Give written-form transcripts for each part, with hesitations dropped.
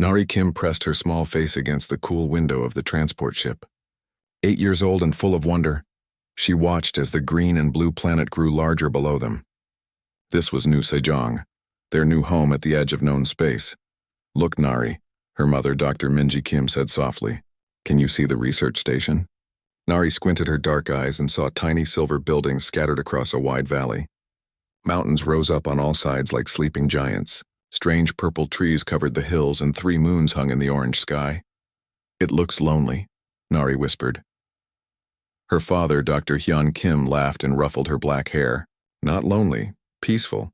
Nari Kim pressed her small face against the cool window of the transport ship. 8 years old and full of wonder, she watched as the green and blue planet grew larger below them. This was New Sejong, their new home at the edge of known space. "Look, Nari," her mother, Dr. Minji Kim, said softly. "Can you see the research station?" Nari squinted her dark eyes and saw tiny silver buildings scattered across a wide valley. Mountains rose up on all sides like sleeping giants. Strange purple trees covered the hills and 3 moons hung in the orange sky. "It looks lonely," Nari whispered. Her father, Dr. Hyun Kim, laughed and ruffled her black hair. "Not lonely, peaceful.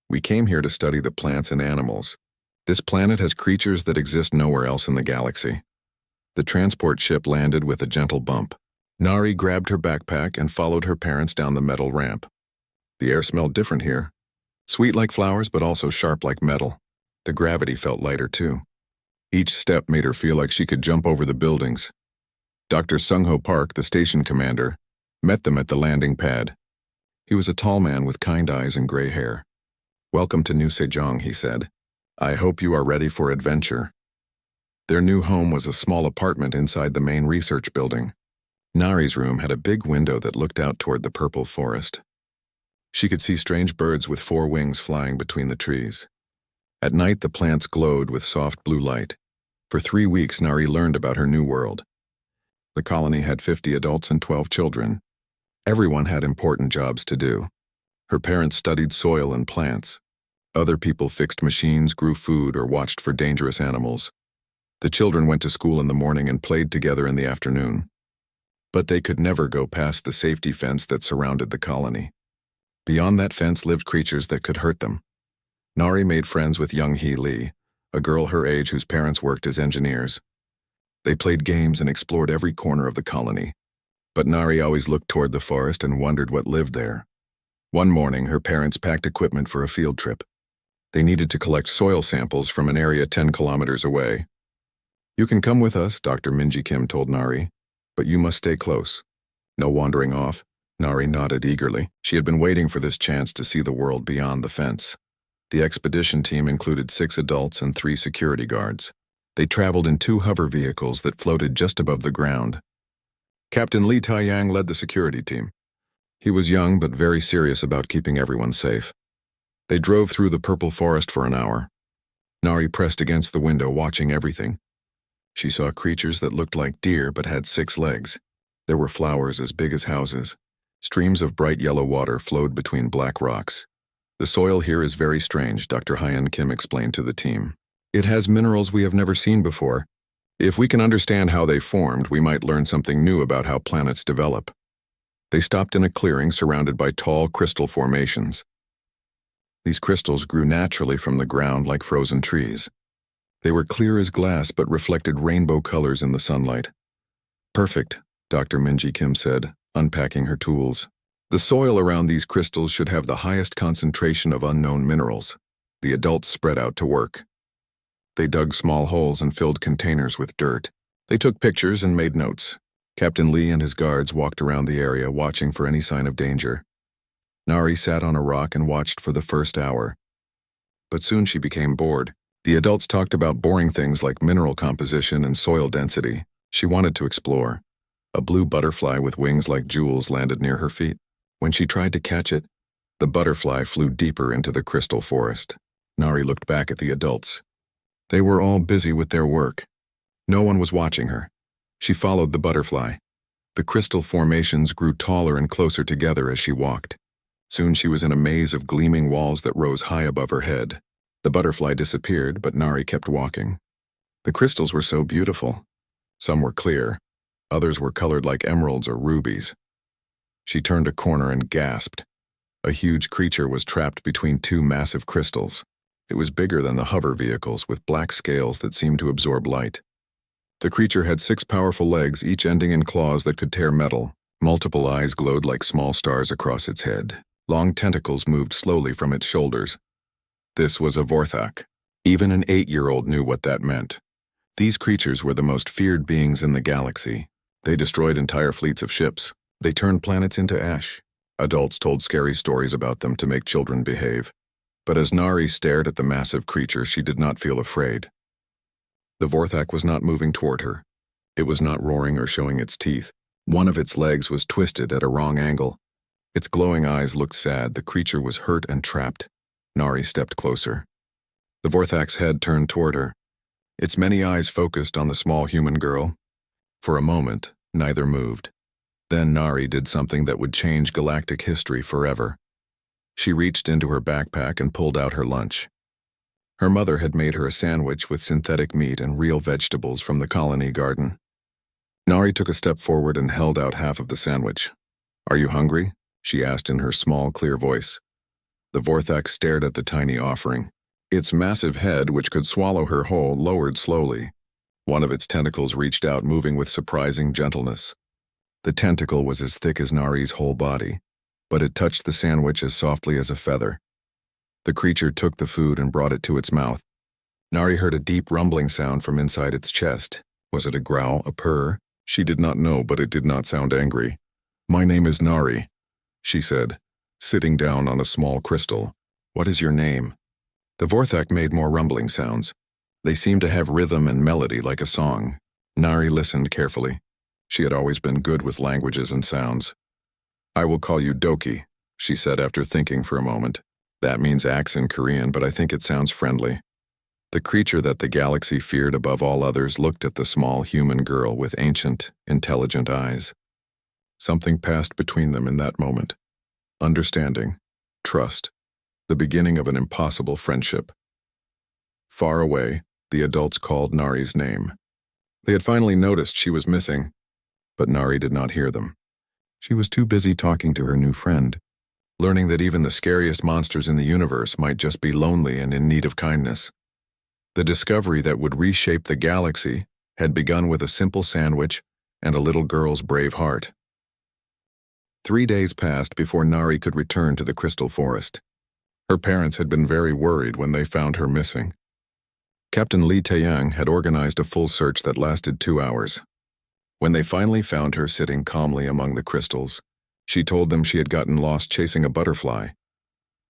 We came here to study the plants and animals. This planet has creatures that exist nowhere else in the galaxy." The transport ship landed with a gentle bump. Nari grabbed her backpack and followed her parents down the metal ramp. The air smelled different here. Sweet like flowers, but also sharp like metal. The gravity felt lighter, too. Each step made her feel like she could jump over the buildings. Dr. Sung-ho Park, the station commander, met them at the landing pad. He was a tall man with kind eyes and gray hair. "Welcome to New Sejong," he said. "I hope you are ready for adventure." Their new home was a small apartment inside the main research building. Nari's room had a big window that looked out toward the purple forest. She could see strange birds with 4 wings flying between the trees. At night, the plants glowed with soft blue light. For 3 weeks, Nari learned about her new world. The colony had 50 adults and 12 children. Everyone had important jobs to do. Her parents studied soil and plants. Other people fixed machines, grew food, or watched for dangerous animals. The children went to school in the morning and played together in the afternoon. But they could never go past the safety fence that surrounded the colony. Beyond that fence lived creatures that could hurt them. Nari made friends with young Hee Lee, a girl her age whose parents worked as engineers. They played games and explored every corner of the colony. But Nari always looked toward the forest and wondered what lived there. One morning, her parents packed equipment for a field trip. They needed to collect soil samples from an area 10 kilometers away. "You can come with us," Dr. Minji Kim told Nari, "but you must stay close. No wandering off." Nari nodded eagerly. She had been waiting for this chance to see the world beyond the fence. The expedition team included 6 adults and 3 security guards. They traveled in 2 hover vehicles that floated just above the ground. Captain Lee Taiyang led the security team. He was young but very serious about keeping everyone safe. They drove through the purple forest for an hour. Nari pressed against the window, watching everything. She saw creatures that looked like deer but had 6 legs. There were flowers as big as houses. Streams of bright yellow water flowed between black rocks. "The soil here is very strange," Dr. Hyun Kim explained to the team. "It has minerals we have never seen before. If we can understand how they formed, we might learn something new about how planets develop." They stopped in a clearing surrounded by tall crystal formations. These crystals grew naturally from the ground like frozen trees. They were clear as glass but reflected rainbow colors in the sunlight. "Perfect," Dr. Minji Kim said, unpacking her tools. "The soil around these crystals should have the highest concentration of unknown minerals." The adults spread out to work. They dug small holes and filled containers with dirt. They took pictures and made notes. Captain Lee and his guards walked around the area, watching for any sign of danger. Nari sat on a rock and watched for the first hour. But soon she became bored. The adults talked about boring things like mineral composition and soil density. She wanted to explore. A blue butterfly with wings like jewels landed near her feet. When she tried to catch it, the butterfly flew deeper into the crystal forest. Nari looked back at the adults. They were all busy with their work. No one was watching her. She followed the butterfly. The crystal formations grew taller and closer together as she walked. Soon she was in a maze of gleaming walls that rose high above her head. The butterfly disappeared, but Nari kept walking. The crystals were so beautiful. Some were clear. Others were colored like emeralds or rubies. She turned a corner and gasped. A huge creature was trapped between 2 massive crystals. It was bigger than the hover vehicles, with black scales that seemed to absorb light. The creature had 6 powerful legs, each ending in claws that could tear metal. Multiple eyes glowed like small stars across its head. Long tentacles moved slowly from its shoulders. This was a Vorthak. Even an 8-year-old knew what that meant. These creatures were the most feared beings in the galaxy. They destroyed entire fleets of ships. They turned planets into ash. Adults told scary stories about them to make children behave. But as Nari stared at the massive creature, she did not feel afraid. The Vorthak was not moving toward her. It was not roaring or showing its teeth. One of its legs was twisted at a wrong angle. Its glowing eyes looked sad. The creature was hurt and trapped. Nari stepped closer. The Vorthak's head turned toward her. Its many eyes focused on the small human girl. For a moment, neither moved. Then Nari did something that would change galactic history forever. She reached into her backpack and pulled out her lunch. Her mother had made her a sandwich with synthetic meat and real vegetables from the colony garden. Nari took a step forward and held out half of the sandwich. "Are you hungry?" she asked in her small, clear voice. The Vorthak stared at the tiny offering. Its massive head, which could swallow her whole, lowered slowly. One of its tentacles reached out, moving with surprising gentleness. The tentacle was as thick as Nari's whole body, but it touched the sandwich as softly as a feather. The creature took the food and brought it to its mouth. Nari heard a deep rumbling sound from inside its chest. Was it a growl, a purr? She did not know, but it did not sound angry. "My name is Nari," she said, sitting down on a small crystal. "What is your name?" The Vorthak made more rumbling sounds. They seemed to have rhythm and melody like a song. Nari listened carefully. She had always been good with languages and sounds. "I will call you Doki," she said after thinking for a moment. "That means axe in Korean, but I think it sounds friendly." The creature that the galaxy feared above all others looked at the small human girl with ancient, intelligent eyes. Something passed between them in that moment. Understanding, trust, the beginning of an impossible friendship. Far away, the adults called Nari's name. They had finally noticed she was missing, but Nari did not hear them. She was too busy talking to her new friend, learning that even the scariest monsters in the universe might just be lonely and in need of kindness. The discovery that would reshape the galaxy had begun with a simple sandwich and a little girl's brave heart. 3 days passed before Nari could return to the Crystal Forest. Her parents had been very worried when they found her missing. Captain Li Taeyang had organized a full search that lasted 2 hours. When they finally found her sitting calmly among the crystals, she told them she had gotten lost chasing a butterfly.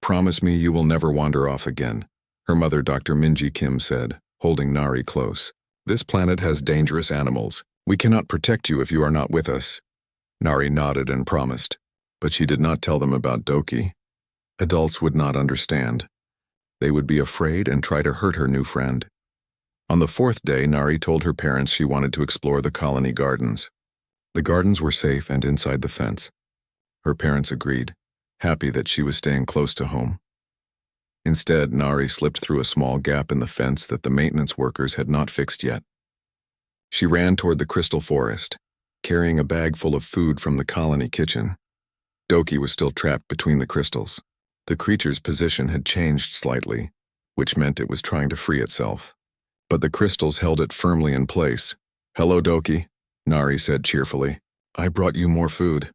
"Promise me you will never wander off again," her mother Dr. Minji Kim said, holding Nari close. "This planet has dangerous animals. We cannot protect you if you are not with us." Nari nodded and promised, but she did not tell them about Doki. Adults would not understand. They would be afraid and try to hurt her new friend. On the 4th day, Nari told her parents she wanted to explore the colony gardens. The gardens were safe and inside the fence. Her parents agreed, happy that she was staying close to home. Instead, Nari slipped through a small gap in the fence that the maintenance workers had not fixed yet. She ran toward the Crystal Forest, carrying a bag full of food from the colony kitchen. Doki was still trapped between the crystals. The creature's position had changed slightly, which meant it was trying to free itself. But the crystals held it firmly in place. "Hello, Doki," Nari said cheerfully. "I brought you more food."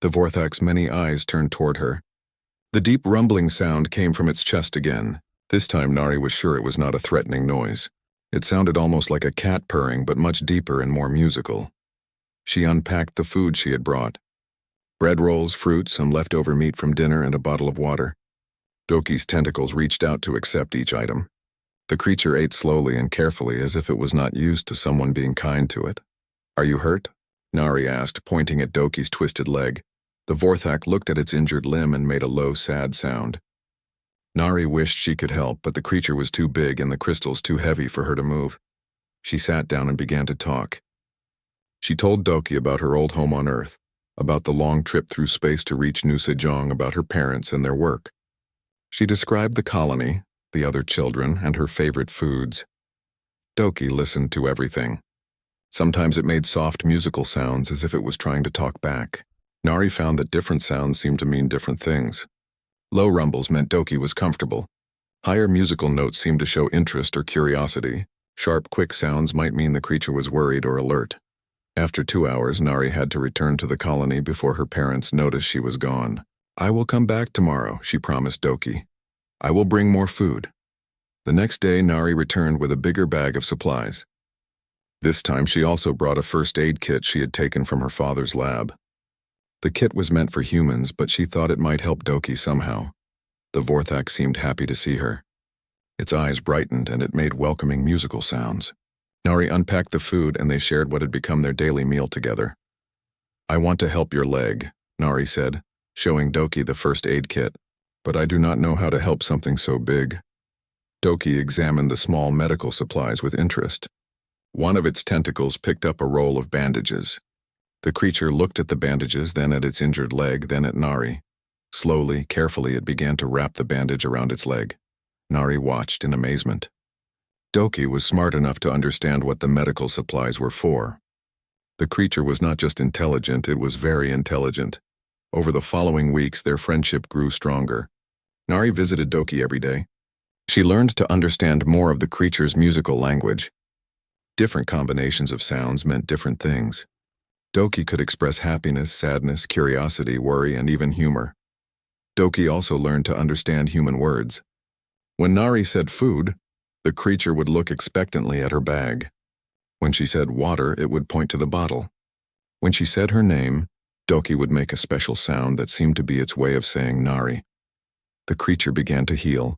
The Vorthak's many eyes turned toward her. The deep rumbling sound came from its chest again. This time Nari was sure it was not a threatening noise. It sounded almost like a cat purring, but much deeper and more musical. She unpacked the food she had brought. Bread rolls, fruit, some leftover meat from dinner, and a bottle of water. Doki's tentacles reached out to accept each item. The creature ate slowly and carefully as if it was not used to someone being kind to it. "Are you hurt?" Nari asked, pointing at Doki's twisted leg. The Vorthak looked at its injured limb and made a low, sad sound. Nari wished she could help, but the creature was too big and the crystals too heavy for her to move. She sat down and began to talk. She told Doki about her old home on Earth, about the long trip through space to reach New Sejong, about her parents and their work. She described the colony, the other children, and her favorite foods. Doki listened to everything. Sometimes it made soft musical sounds as if it was trying to talk back. Nari found that different sounds seemed to mean different things. Low rumbles meant Doki was comfortable. Higher musical notes seemed to show interest or curiosity. Sharp, quick sounds might mean the creature was worried or alert. After 2 hours, Nari had to return to the colony before her parents noticed she was gone. "I will come back tomorrow," she promised Doki. "I will bring more food." The next day, Nari returned with a bigger bag of supplies. This time, she also brought a first aid kit she had taken from her father's lab. The kit was meant for humans, but she thought it might help Doki somehow. The Vorthak seemed happy to see her. Its eyes brightened and it made welcoming musical sounds. Nari unpacked the food and they shared what had become their daily meal together. "I want to help your leg," Nari said, showing Doki the first aid kit, "but I do not know how to help something so big." Doki examined the small medical supplies with interest. One of its tentacles picked up a roll of bandages. The creature looked at the bandages, then at its injured leg, then at Nari. Slowly, carefully, it began to wrap the bandage around its leg. Nari watched in amazement. Doki was smart enough to understand what the medical supplies were for. The creature was not just intelligent, it was very intelligent. Over the following weeks, their friendship grew stronger. Nari visited Doki every day. She learned to understand more of the creature's musical language. Different combinations of sounds meant different things. Doki could express happiness, sadness, curiosity, worry, and even humor. Doki also learned to understand human words. When Nari said food, the creature would look expectantly at her bag. When she said water, it would point to the bottle. When she said her name, Doki would make a special sound that seemed to be its way of saying Nari. The creature began to heal.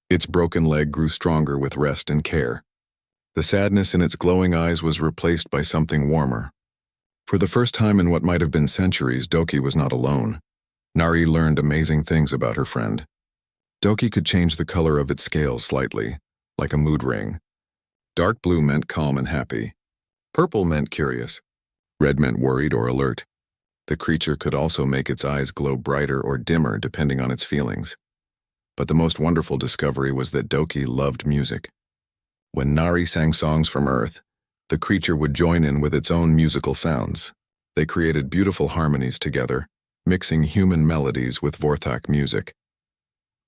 Its broken leg grew stronger with rest and care. The sadness in its glowing eyes was replaced by something warmer. For the first time in what might have been centuries, Doki was not alone. Nari learned amazing things about her friend. Doki could change the color of its scales slightly, like a mood ring. Dark blue meant calm and happy. Purple meant curious. Red meant worried or alert. The creature could also make its eyes glow brighter or dimmer depending on its feelings. But the most wonderful discovery was that Doki loved music. When Nari sang songs from Earth, the creature would join in with its own musical sounds. They created beautiful harmonies together, mixing human melodies with Vorthak music.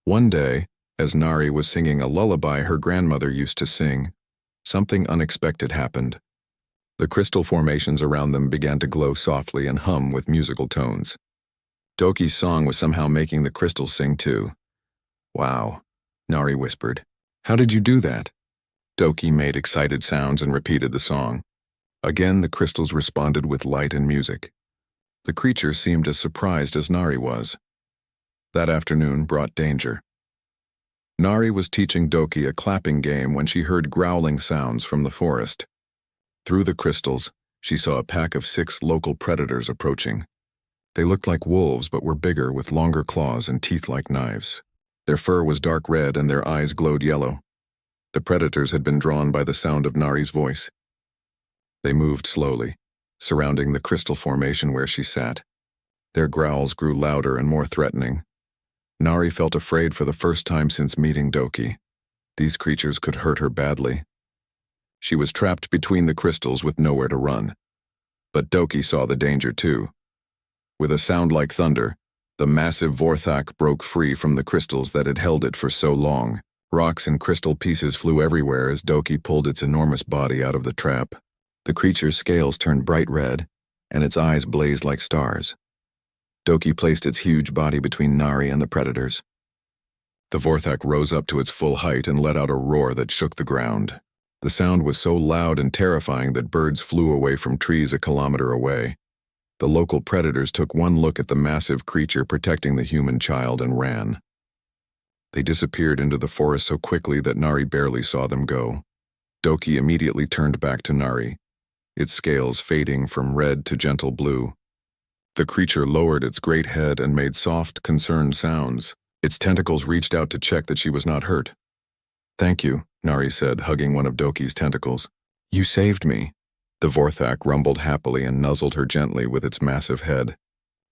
One day, as Nari was singing a lullaby her grandmother used to sing, something unexpected happened. The crystal formations around them began to glow softly and hum with musical tones. Doki's song was somehow making the crystals sing too. "Wow," Nari whispered. "How did you do that?" Doki made excited sounds and repeated the song. Again, the crystals responded with light and music. The creature seemed as surprised as Nari was. That afternoon brought danger. Nari was teaching Doki a clapping game when she heard growling sounds from the forest. Through the crystals, she saw a pack of 6 local predators approaching. They looked like wolves but were bigger with longer claws and teeth like knives. Their fur was dark red and their eyes glowed yellow. The predators had been drawn by the sound of Nari's voice. They moved slowly, surrounding the crystal formation where she sat. Their growls grew louder and more threatening. Nari felt afraid for the first time since meeting Doki. These creatures could hurt her badly. She was trapped between the crystals with nowhere to run. But Doki saw the danger too. With a sound like thunder, the massive Vorthak broke free from the crystals that had held it for so long. Rocks and crystal pieces flew everywhere as Doki pulled its enormous body out of the trap. The creature's scales turned bright red, and its eyes blazed like stars. Doki placed its huge body between Nari and the predators. The Vorthak rose up to its full height and let out a roar that shook the ground. The sound was so loud and terrifying that birds flew away from trees a kilometer away. The local predators took one look at the massive creature protecting the human child and ran. They disappeared into the forest so quickly that Nari barely saw them go. Doki immediately turned back to Nari, its scales fading from red to gentle blue. The creature lowered its great head and made soft, concerned sounds. Its tentacles reached out to check that she was not hurt. "Thank you," Nari said, hugging one of Doki's tentacles. "You saved me." The Vorthak rumbled happily and nuzzled her gently with its massive head.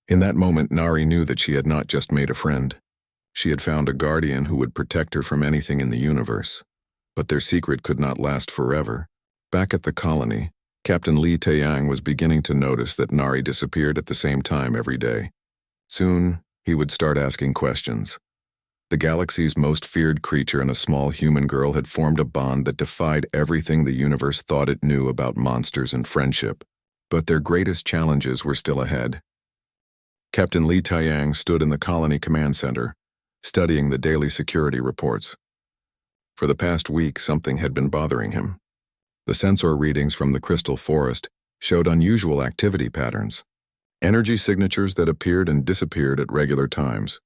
In that moment, Nari knew that she had not just made a friend. She had found a guardian who would protect her from anything in the universe. But their secret could not last forever. Back at the colony, Captain Li Taeyang was beginning to notice that Nari disappeared at the same time every day. Soon, he would start asking questions. The galaxy's most feared creature and a small human girl had formed a bond that defied everything the universe thought it knew about monsters and friendship. But their greatest challenges were still ahead. Captain Li Taeyang stood in the colony command center, studying the daily security reports. For the past week, something had been bothering him. The sensor readings from the crystal forest showed unusual activity patterns. Energy signatures that appeared and disappeared at regular times.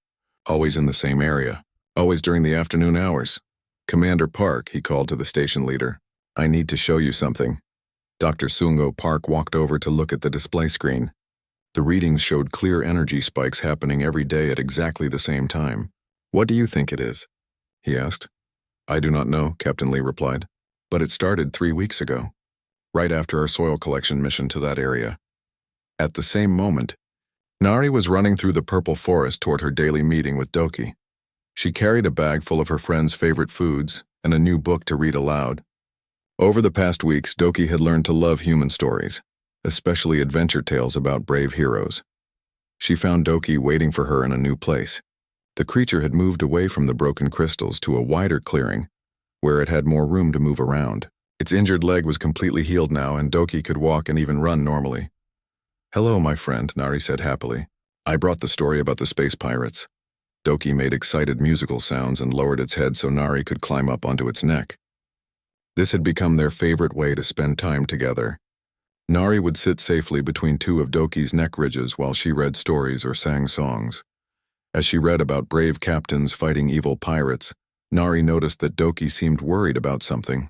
Always in the same area. Always during the afternoon hours. "Commander Park," he called to the station leader. I need to show you something. Dr. Sungo Park walked over to look at the display screen. The readings showed clear energy spikes happening every day at exactly the same time. What do you think it is? He asked. I do not know, Captain Lee replied. But it started 3 weeks ago, right after our soil collection mission to that area. At the same moment, Nari was running through the purple forest toward her daily meeting with Doki. She carried a bag full of her friend's favorite foods and a new book to read aloud. Over the past weeks, Doki had learned to love human stories, especially adventure tales about brave heroes. She found Doki waiting for her in a new place. The creature had moved away from the broken crystals to a wider clearing, where it had more room to move around. Its injured leg was completely healed now, and Doki could walk and even run normally. Hello, my friend, Nari said happily. I brought the story about the space pirates. Doki made excited musical sounds and lowered its head so Nari could climb up onto its neck. This had become their favorite way to spend time together. Nari would sit safely between two of Doki's neck ridges while she read stories or sang songs. As she read about brave captains fighting evil pirates, Nari noticed that Doki seemed worried about something.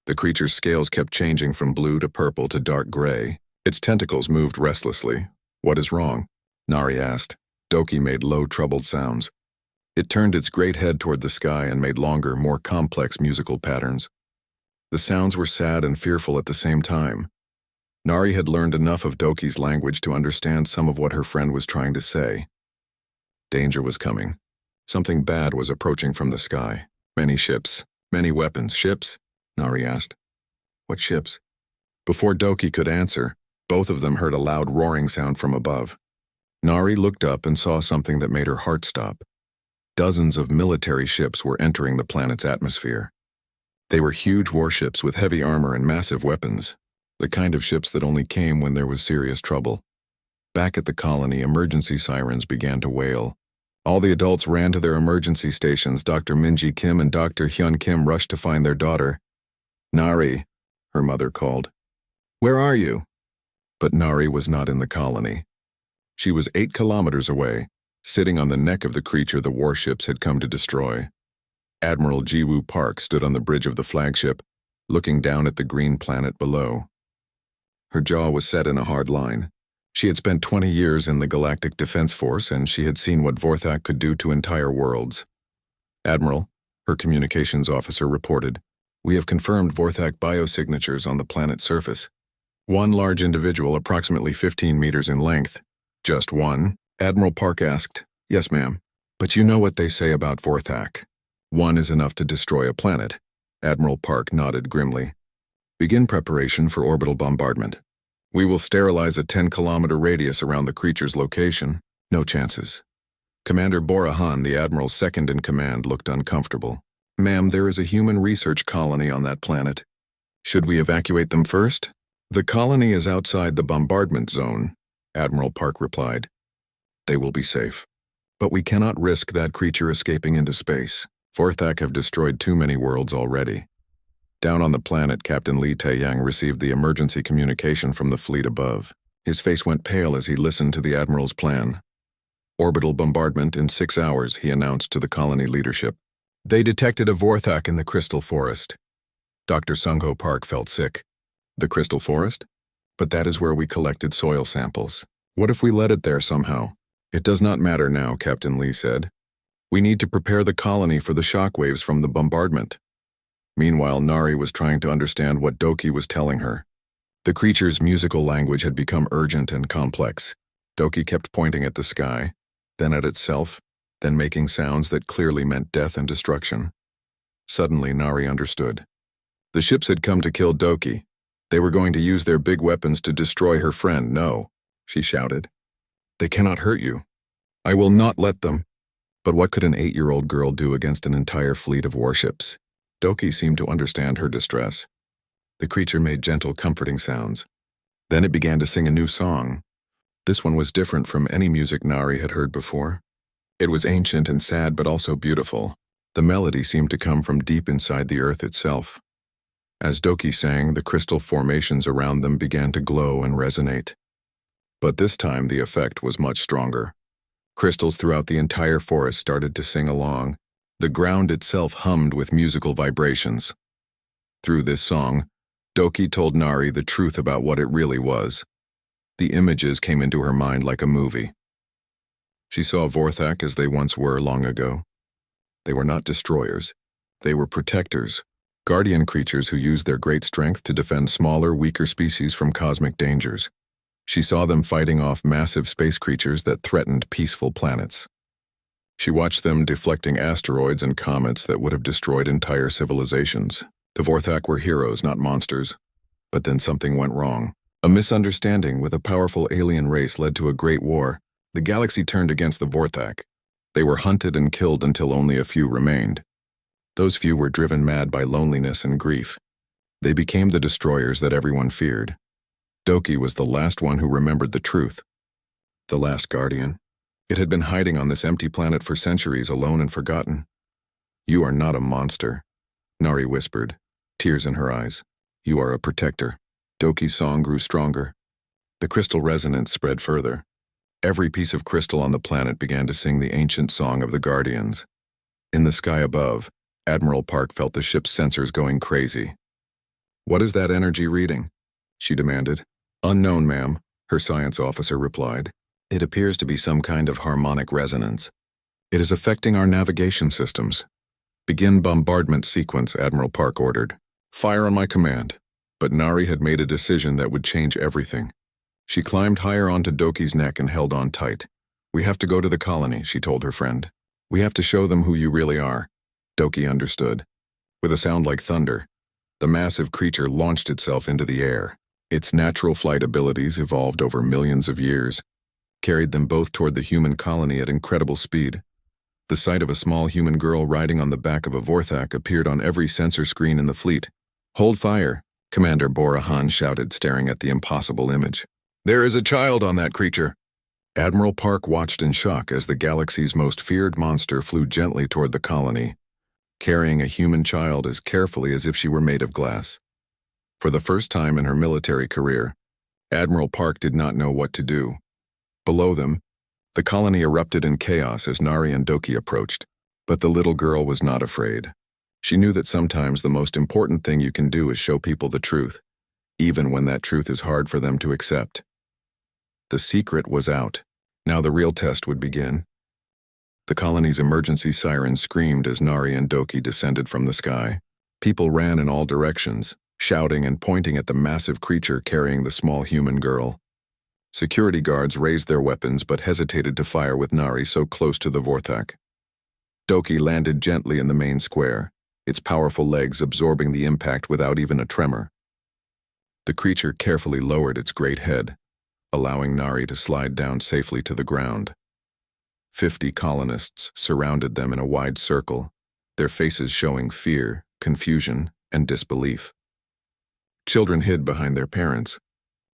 The creature's scales kept changing from blue to purple to dark gray. Its tentacles moved restlessly. What is wrong? Nari asked. Doki made low, troubled sounds. It turned its great head toward the sky and made longer, more complex musical patterns. The sounds were sad and fearful at the same time. Nari had learned enough of Doki's language to understand some of what her friend was trying to say. Danger was coming. Something bad was approaching from the sky. Many ships. Many weapons. Ships? Nari asked. What ships? Before Doki could answer, both of them heard a loud roaring sound from above. Nari looked up and saw something that made her heart stop. Dozens of military ships were entering the planet's atmosphere. They were huge warships with heavy armor and massive weapons, the kind of ships that only came when there was serious trouble. Back at the colony, emergency sirens began to wail. All the adults ran to their emergency stations. Dr. Minji Kim and Dr. Hyun Kim rushed to find their daughter. Nari, her mother called. Where are you? But Nari was not in the colony. She was 8 kilometers away, sitting on the neck of the creature the warships had come to destroy. Admiral Jiwoo Park stood on the bridge of the flagship, looking down at the green planet below. Her jaw was set in a hard line. She had spent 20 years in the Galactic Defense Force, and she had seen what Vorthak could do to entire worlds. Admiral, her communications officer reported, we have confirmed Vorthak biosignatures on the planet's surface. One large individual approximately 15 meters in length. Just one? Admiral Park asked. Yes, ma'am. But you know what they say about Vorthak. One is enough to destroy a planet. Admiral Park nodded grimly. Begin preparation for orbital bombardment. We will sterilize a 10-kilometer radius around the creature's location. No chances. Commander Borahan, the admiral's second-in-command, looked uncomfortable. Ma'am, there is a human research colony on that planet. Should we evacuate them first? The colony is outside the bombardment zone, Admiral Park replied. They will be safe. But we cannot risk that creature escaping into space. Vorthak have destroyed too many worlds already. Down on the planet, Captain Lee Taeyang received the emergency communication from the fleet above. His face went pale as he listened to the admiral's plan. Orbital bombardment in 6 hours, he announced to the colony leadership. They detected a Vorthak in the Crystal Forest. Dr. Sungho Park felt sick. The Crystal Forest? But that is where we collected soil samples. What if we let it there somehow? It does not matter now, Captain Lee said. We need to prepare the colony for the shockwaves from the bombardment. Meanwhile, Nari was trying to understand what Doki was telling her. The creature's musical language had become urgent and complex. Doki kept pointing at the sky, then at itself, then making sounds that clearly meant death and destruction. Suddenly, Nari understood. The ships had come to kill Doki. They were going to use their big weapons to destroy her friend. No, she shouted. They cannot hurt you. I will not let them. But what could an 8-year-old girl do against an entire fleet of warships? Doki seemed to understand her distress. The creature made gentle, comforting sounds. Then it began to sing a new song. This one was different from any music Nari had heard before. It was ancient and sad, but also beautiful. The melody seemed to come from deep inside the earth itself. As Doki sang, the crystal formations around them began to glow and resonate. But this time the effect was much stronger. Crystals throughout the entire forest started to sing along. The ground itself hummed with musical vibrations. Through this song, Doki told Nari the truth about what it really was. The images came into her mind like a movie. She saw Vorthak as they once were long ago. They were not destroyers. They were protectors, guardian creatures who used their great strength to defend smaller, weaker species from cosmic dangers. She saw them fighting off massive space creatures that threatened peaceful planets. She watched them deflecting asteroids and comets that would have destroyed entire civilizations. The Vorthak were heroes, not monsters. But then something went wrong. A misunderstanding with a powerful alien race led to a great war. The galaxy turned against the Vorthak. They were hunted and killed until only a few remained. Those few were driven mad by loneliness and grief. They became the destroyers that everyone feared. Doki was the last one who remembered the truth. The last guardian. It had been hiding on this empty planet for centuries, alone and forgotten. "You are not a monster," Nari whispered, tears in her eyes. "You are a protector." Doki's song grew stronger. The crystal resonance spread further. Every piece of crystal on the planet began to sing the ancient song of the Guardians. In the sky above, Admiral Park felt the ship's sensors going crazy. "What is that energy reading?" she demanded. "Unknown, ma'am," her science officer replied. "It appears to be some kind of harmonic resonance. It is affecting our navigation systems." "Begin bombardment sequence," Admiral Park ordered. "Fire on my command." But Nari had made a decision that would change everything. She climbed higher onto Doki's neck and held on tight. "We have to go to the colony," she told her friend. "We have to show them who you really are." Doki understood. With a sound like thunder, the massive creature launched itself into the air. Its natural flight abilities, evolved over millions of years, carried them both toward the human colony at incredible speed. The sight of a small human girl riding on the back of a Vorthak appeared on every sensor screen in the fleet. "Hold fire," Commander Borahan shouted, staring at the impossible image. "There is a child on that creature." Admiral Park watched in shock as the galaxy's most feared monster flew gently toward the colony, carrying a human child as carefully as if she were made of glass. For the first time in her military career, Admiral Park did not know what to do. Below them, the colony erupted in chaos as Nari and Doki approached, but the little girl was not afraid. She knew that sometimes the most important thing you can do is show people the truth, even when that truth is hard for them to accept. The secret was out. Now the real test would begin. The colony's emergency siren screamed as Nari and Doki descended from the sky. People ran in all directions, shouting and pointing at the massive creature carrying the small human girl. Security guards raised their weapons but hesitated to fire with Nari so close to the Vorthak. Doki landed gently in the main square, its powerful legs absorbing the impact without even a tremor. The creature carefully lowered its great head, allowing Nari to slide down safely to the ground. 50 colonists surrounded them in a wide circle, their faces showing fear, confusion, and disbelief. Children hid behind their parents.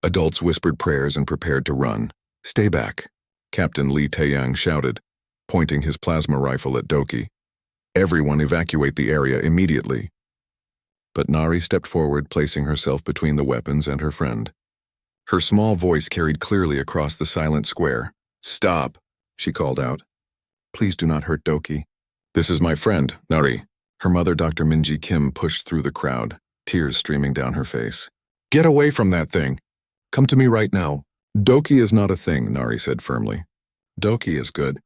Adults whispered prayers and prepared to run. "Stay back," Captain Li Taeyang shouted, pointing his plasma rifle at Doki. "Everyone evacuate the area immediately." But Nari stepped forward, placing herself between the weapons and her friend. Her small voice carried clearly across the silent square. "Stop," she called out. "Please do not hurt Doki." "This is my friend, Nari." Her mother, Dr. Minji Kim, pushed through the crowd, tears streaming down her face. "Get away from that thing. Come to me right now." "Doki is not a thing," Nari said firmly. "Doki is good.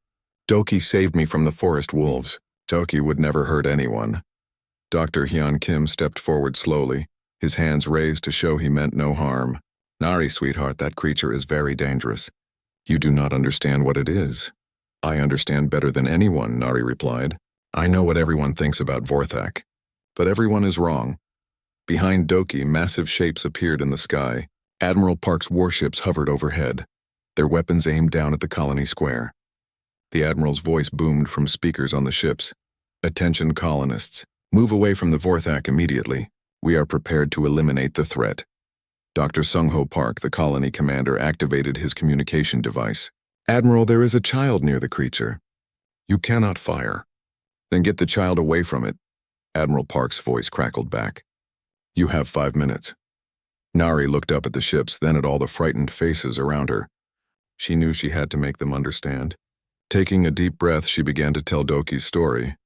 Doki saved me from the forest wolves. Doki would never hurt anyone." Dr. Hyun Kim stepped forward slowly, his hands raised to show he meant no harm. "Nari, sweetheart, that creature is very dangerous. You do not understand what it is." "I understand better than anyone," Nari replied. "I know what everyone thinks about Vorthak. But everyone is wrong." Behind Doki, massive shapes appeared in the sky. Admiral Park's warships hovered overhead, their weapons aimed down at the colony square. The Admiral's voice boomed from speakers on the ships. "Attention colonists, move away from the Vorthak immediately. We are prepared to eliminate the threat." Dr. Sungho Park, the colony commander, activated his communication device. "Admiral, there is a child near the creature." "You cannot fire." "Then get the child away from it." Admiral Park's voice crackled back. "You have 5 minutes." Nari looked up at the ships, then at all the frightened faces around her. She knew she had to make them understand. Taking a deep breath, she began to tell Doki's story.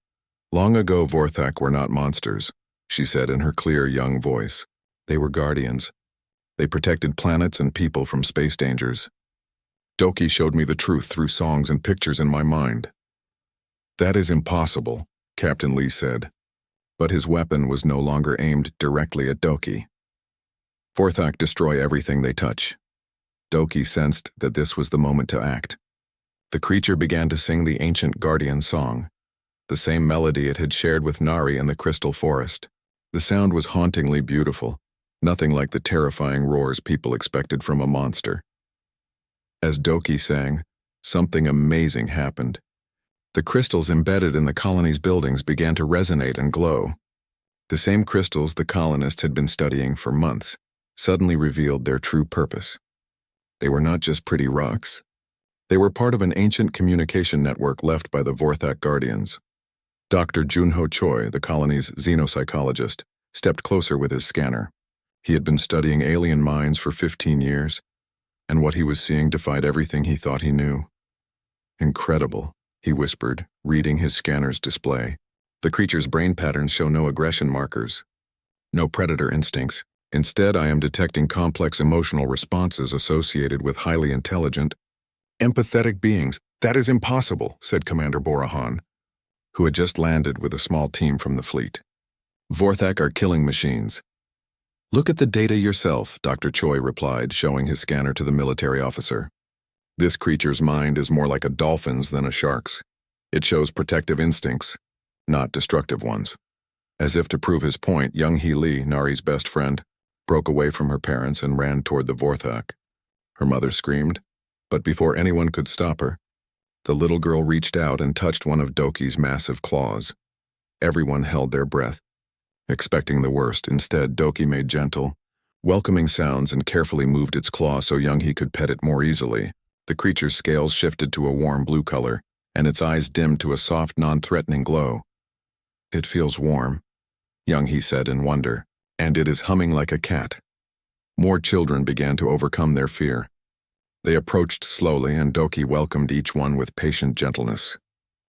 Long ago, Vorthak were not monsters. she said in her clear, young voice. They were guardians. They protected planets and people from space dangers. Doki showed me the truth through songs and pictures in my mind. That is impossible, Captain Lee said. But his weapon was no longer aimed directly at Doki. Vorthak destroy everything they touch. Doki sensed that this was the moment to act. The creature began to sing the ancient guardian song, the same melody it had shared with Nari in the crystal forest. The sound was hauntingly beautiful, nothing like the terrifying roars people expected from a monster. As Doki sang, something amazing happened. The crystals embedded in the colony's buildings began to resonate and glow. The same crystals the colonists had been studying for months suddenly revealed their true purpose. They were not just pretty rocks. They were part of an ancient communication network left by the Vorthak Guardians. Dr. Junho Choi, the colony's xenopsychologist, stepped closer with his scanner. He had been studying alien minds for 15 years, and what he was seeing defied everything he thought he knew. Incredible, he whispered, reading his scanner's display. The creature's brain patterns show no aggression markers, no predator instincts. Instead, I am detecting complex emotional responses associated with highly intelligent, empathetic beings. That is impossible, said Commander Borahan, who had just landed with a small team from the fleet. Vorthak are killing machines. Look at the data yourself, Dr. Choi replied, showing his scanner to the military officer. This creature's mind is more like a dolphin's than a shark's. It shows protective instincts, not destructive ones. As if to prove his point, young Hee Lee, Nari's best friend, broke away from her parents and ran toward the Vorthak. Her mother screamed, but before anyone could stop her, the little girl reached out and touched one of Doki's massive claws. Everyone held their breath, expecting the worst. Instead, Doki made gentle, welcoming sounds and carefully moved its claw so Young Hee could pet it more easily. The creature's scales shifted to a warm blue color, and its eyes dimmed to a soft, non-threatening glow. It feels warm, Young Hee said in wonder, and it is humming like a cat. More children began to overcome their fear. They approached slowly, and Doki welcomed each one with patient gentleness.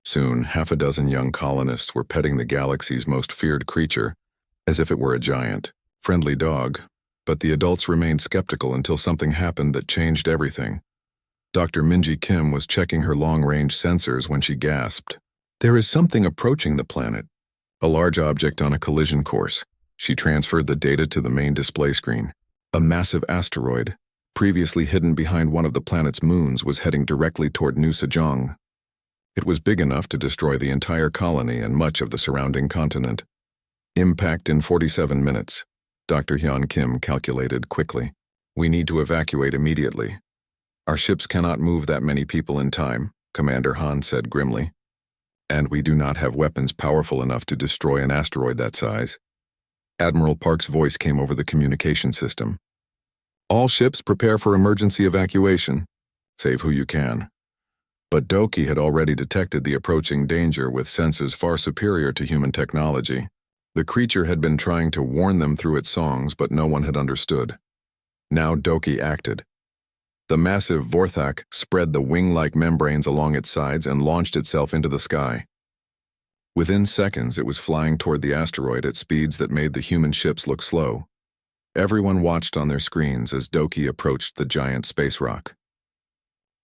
Soon, half a dozen young colonists were petting the galaxy's most feared creature, as if it were a giant, friendly dog, but the adults remained skeptical until something happened that changed everything. Dr. Minji Kim was checking her long-range sensors when she gasped. There is something approaching the planet, a large object on a collision course. She transferred the data to the main display screen. A massive asteroid, previously hidden behind one of the planet's moons, was heading directly toward New Sejong. It was big enough to destroy the entire colony and much of the surrounding continent. Impact in 47 minutes, Dr. Hyun Kim calculated quickly. We need to evacuate immediately. Our ships cannot move that many people in time, Commander Han said grimly. And we do not have weapons powerful enough to destroy an asteroid that size. Admiral Park's voice came over the communication system. All ships prepare for emergency evacuation. Save who you can. But Doki had already detected the approaching danger with senses far superior to human technology. The creature had been trying to warn them through its songs, but no one had understood. Now Doki acted. The massive Vorthak spread the wing-like membranes along its sides and launched itself into the sky. Within seconds, it was flying toward the asteroid at speeds that made the human ships look slow. Everyone watched on their screens as Doki approached the giant space rock.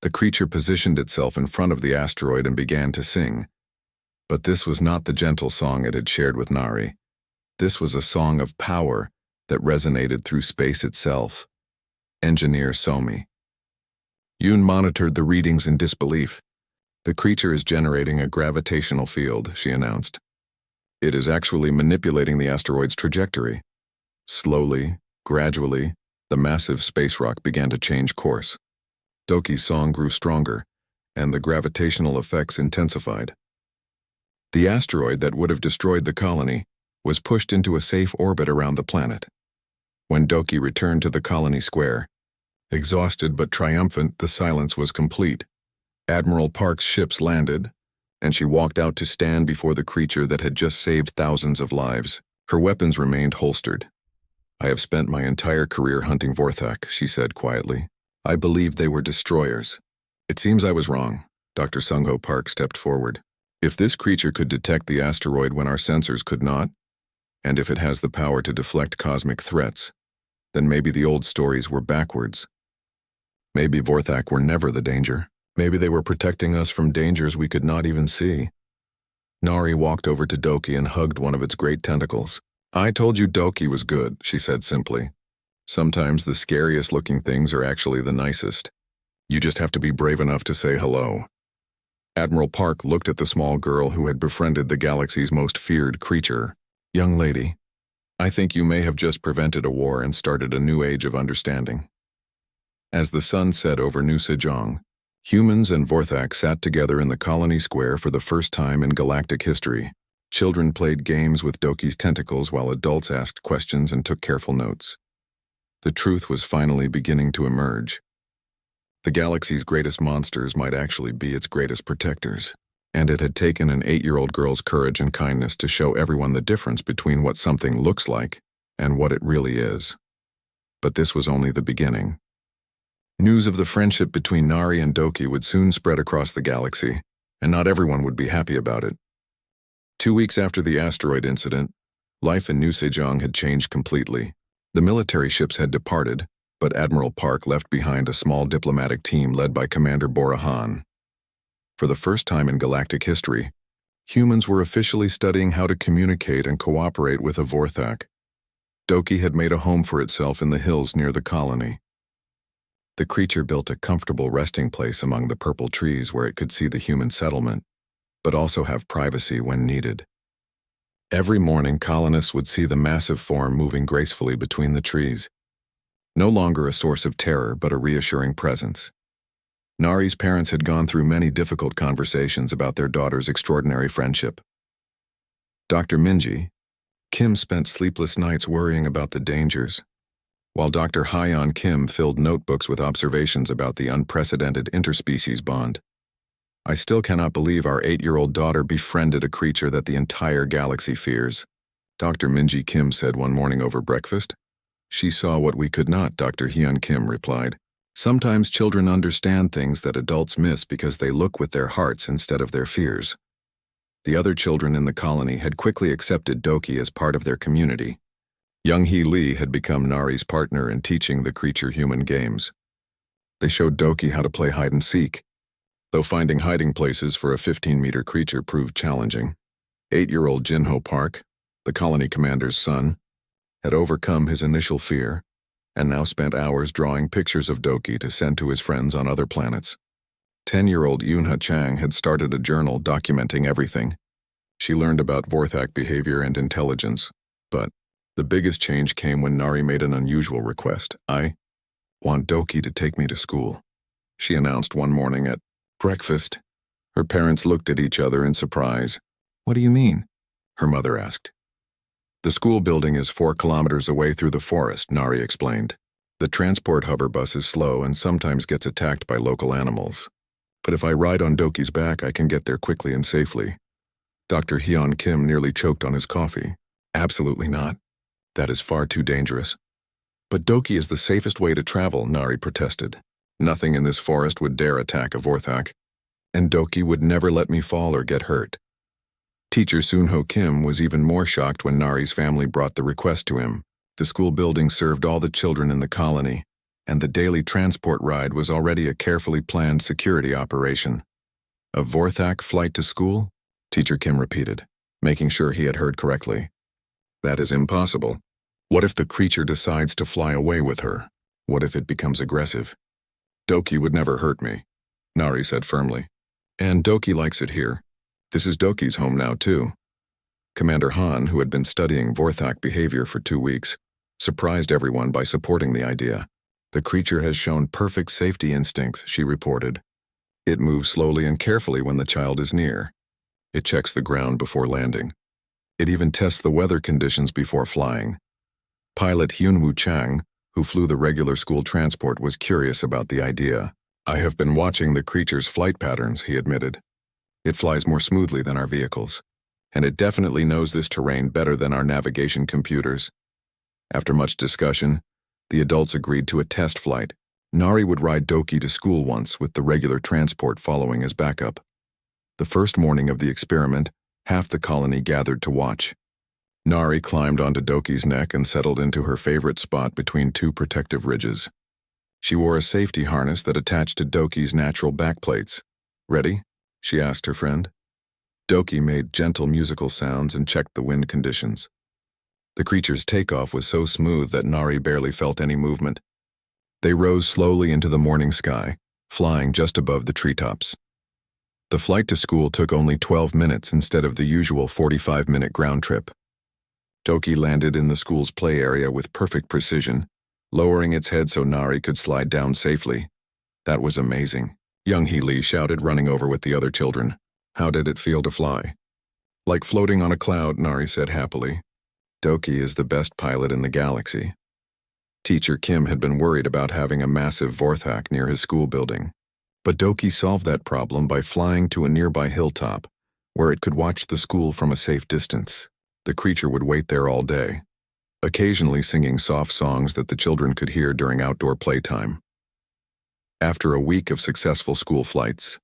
The creature positioned itself in front of the asteroid and began to sing. But this was not the gentle song it had shared with Nari. This was a song of power that resonated through space itself. Engineer Somi. Yoon monitored the readings in disbelief. The creature is generating a gravitational field, she announced. It is actually manipulating the asteroid's trajectory. Slowly, gradually, the massive space rock began to change course. Doki's song grew stronger, and the gravitational effects intensified. The asteroid that would have destroyed the colony was pushed into a safe orbit around the planet. When Doki returned to the colony square, exhausted but triumphant, the silence was complete. Admiral Park's ships landed, and she walked out to stand before the creature that had just saved thousands of lives. Her weapons remained holstered. I have spent my entire career hunting Vorthak, she said quietly. I believed they were destroyers. It seems I was wrong. Dr. Sungho Park stepped forward. If this creature could detect the asteroid when our sensors could not, And if it has the power to deflect cosmic threats, then maybe the old stories were backwards. Maybe Vorthak were never the danger. Maybe they were protecting us from dangers we could not even see. Nari walked over to Doki and hugged one of its great tentacles. I told you Doki was good, she said simply. Sometimes the scariest looking things are actually the nicest. You just have to be brave enough to say hello. Admiral Park looked at the small girl who had befriended the galaxy's most feared creature. Young lady, I think you may have just prevented a war and started a new age of understanding. As the sun set over New Sejong, humans and Vorthak sat together in the colony square for the first time in galactic history. Children played games with Doki's tentacles while adults asked questions and took careful notes. The truth was finally beginning to emerge. The galaxy's greatest monsters might actually be its greatest protectors, and it had taken an 8-year-old girl's courage and kindness to show everyone the difference between what something looks like and what it really is. But this was only the beginning. News of the friendship between Nari and Doki would soon spread across the galaxy, and not everyone would be happy about it. 2 weeks after the asteroid incident, life in New Sejong had changed completely. The military ships had departed, but Admiral Park left behind a small diplomatic team led by Commander Borahan. For the first time in galactic history, humans were officially studying how to communicate and cooperate with a Vorthak. Doki had made a home for itself in the hills near the colony. The creature built a comfortable resting place among the purple trees where it could see the human settlement, but also have privacy when needed. Every morning, colonists would see the massive form moving gracefully between the trees. No longer a source of terror, but a reassuring presence. Nari's parents had gone through many difficult conversations about their daughter's extraordinary friendship. Dr. Minji, Kim spent sleepless nights worrying about the dangers, while Dr. Hyeon Kim filled notebooks with observations about the unprecedented interspecies bond. I still cannot believe our 8-year-old daughter befriended a creature that the entire galaxy fears, Dr. Minji Kim said one morning over breakfast. She saw what we could not, Dr. Hyun Kim replied. Sometimes children understand things that adults miss because they look with their hearts instead of their fears. The other children in the colony had quickly accepted Doki as part of their community. Young Hee Lee had become Nari's partner in teaching the creature-human games. They showed Doki how to play hide-and-seek, though finding hiding places for a 15-meter creature proved challenging. 8-year-old Jinho Park, the colony commander's son, had overcome his initial fear and now spent hours drawing pictures of Doki to send to his friends on other planets. 10-year-old Yoonha Chang had started a journal documenting everything. She learned about Vorthak behavior and intelligence, but the biggest change came when Nari made an unusual request. I want Doki to take me to school, she announced one morning at breakfast. Her parents looked at each other in surprise. What do you mean? Her mother asked. The school building is 4 kilometers away through the forest, Nari explained. The transport hover bus is slow and sometimes gets attacked by local animals. But if I ride on Doki's back, I can get there quickly and safely. Dr. Hyun Kim nearly choked on his coffee. Absolutely not. That is far too dangerous. But Doki is the safest way to travel, Nari protested. Nothing in this forest would dare attack a Vorthak, and Doki would never let me fall or get hurt. Teacher Soonho Kim was even more shocked when Nari's family brought the request to him. The school building served all the children in the colony, and the daily transport ride was already a carefully planned security operation. A Vorthak flight to school? Teacher Kim repeated, making sure he had heard correctly. That is impossible. What if the creature decides to fly away with her? What if it becomes aggressive? Doki would never hurt me, Nari said firmly. And Doki likes it here. This is Doki's home now, too. Commander Han, who had been studying Vorthak behavior for 2 weeks, surprised everyone by supporting the idea. The creature has shown perfect safety instincts, she reported. It moves slowly and carefully when the child is near. It checks the ground before landing. It even tests the weather conditions before flying. Pilot Hyunwoo Chang, who flew the regular school transport, was curious about the idea. I have been watching the creature's flight patterns, he admitted. It flies more smoothly than our vehicles, and it definitely knows this terrain better than our navigation computers. After much discussion, the adults agreed to a test flight. Nari would ride Doki to school once, with the regular transport following as backup. The first morning of the experiment, half the colony gathered to watch. Nari climbed onto Doki's neck and settled into her favorite spot between two protective ridges. She wore a safety harness that attached to Doki's natural backplates. "Ready?" she asked her friend. Doki made gentle musical sounds and checked the wind conditions. The creature's takeoff was so smooth that Nari barely felt any movement. They rose slowly into the morning sky, flying just above the treetops. The flight to school took only 12 minutes instead of the usual 45-minute ground trip. Doki landed in the school's play area with perfect precision, lowering its head so Nari could slide down safely. "That was amazing," young Healy shouted, running over with the other children. "How did it feel to fly?" "Like floating on a cloud," Nari said happily. "Doki is the best pilot in the galaxy." Teacher Kim had been worried about having a massive Vorthak near his school building. But Doki solved that problem by flying to a nearby hilltop, where it could watch the school from a safe distance. The creature would wait there all day, occasionally singing soft songs that the children could hear during outdoor playtime. After a week of successful school flights,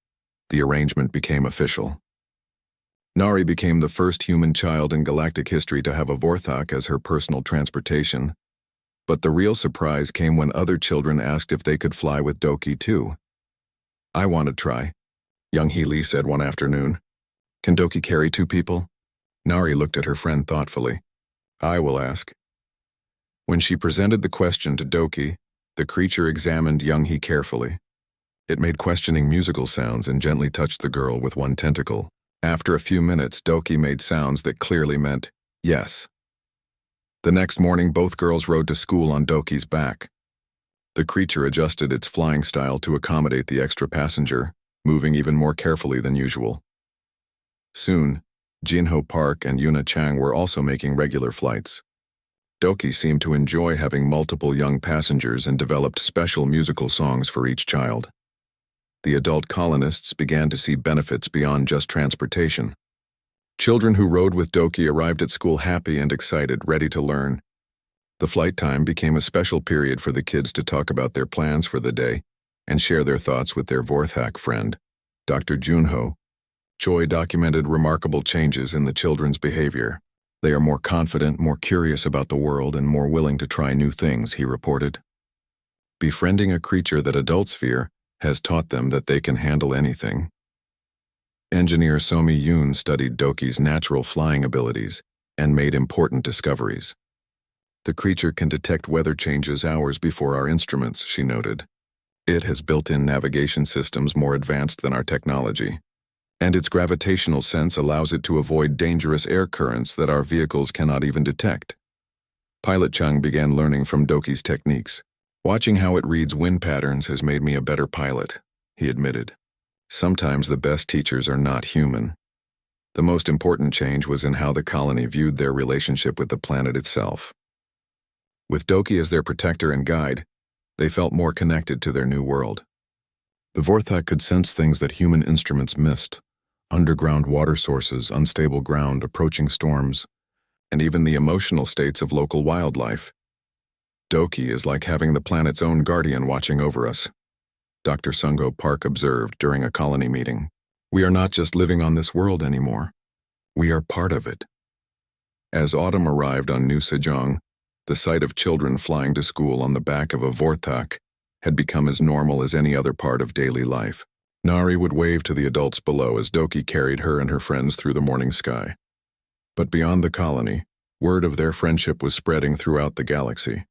the arrangement became official. Nari became the first human child in galactic history to have a Vorthak as her personal transportation. But the real surprise came when other children asked if they could fly with Doki too. "I want to try," young Healy said one afternoon. "Can Doki carry two people?" Nari looked at her friend thoughtfully. "I will ask." When she presented the question to Doki, the creature examined young He carefully. It made questioning musical sounds and gently touched the girl with one tentacle. After a few minutes, Doki made sounds that clearly meant yes. The next morning, both girls rode to school on Doki's back. The creature adjusted its flying style to accommodate the extra passenger, moving even more carefully than usual. Soon, Jinho Park and Yuna Chang were also making regular flights. Doki seemed to enjoy having multiple young passengers and developed special musical songs for each child. The adult colonists began to see benefits beyond just transportation. Children who rode with Doki arrived at school happy and excited, ready to learn. The flight time became a special period for the kids to talk about their plans for the day and share their thoughts with their Vorthak friend, Dr. Junho. Choi documented remarkable changes in the children's behavior. "They are more confident, more curious about the world, and more willing to try new things," he reported. Befriending a creature that adults fear has taught them that they can handle anything. Engineer Somi Yoon studied Doki's natural flying abilities and made important discoveries. "The creature can detect weather changes hours before our instruments," she noted. "It has built-in navigation systems more advanced than our technology, and its gravitational sense allows it to avoid dangerous air currents that our vehicles cannot even detect." Pilot Chung began learning from Doki's techniques. "Watching how it reads wind patterns has made me a better pilot," he admitted. Sometimes the best teachers are not human. The most important change was in how the colony viewed their relationship with the planet itself. With Doki as their protector and guide, they felt more connected to their new world. The Vorthak could sense things that human instruments missed: underground water sources, unstable ground, approaching storms, and even the emotional states of local wildlife. "Doki is like having the planet's own guardian watching over us," Dr. Sungo Park observed during a colony meeting. "We are not just living on this world anymore. We are part of it." As autumn arrived on New Sejong, the sight of children flying to school on the back of a Vorthak had become as normal as any other part of daily life. Nari would wave to the adults below as Doki carried her and her friends through the morning sky. But beyond the colony, word of their friendship was spreading throughout the galaxy.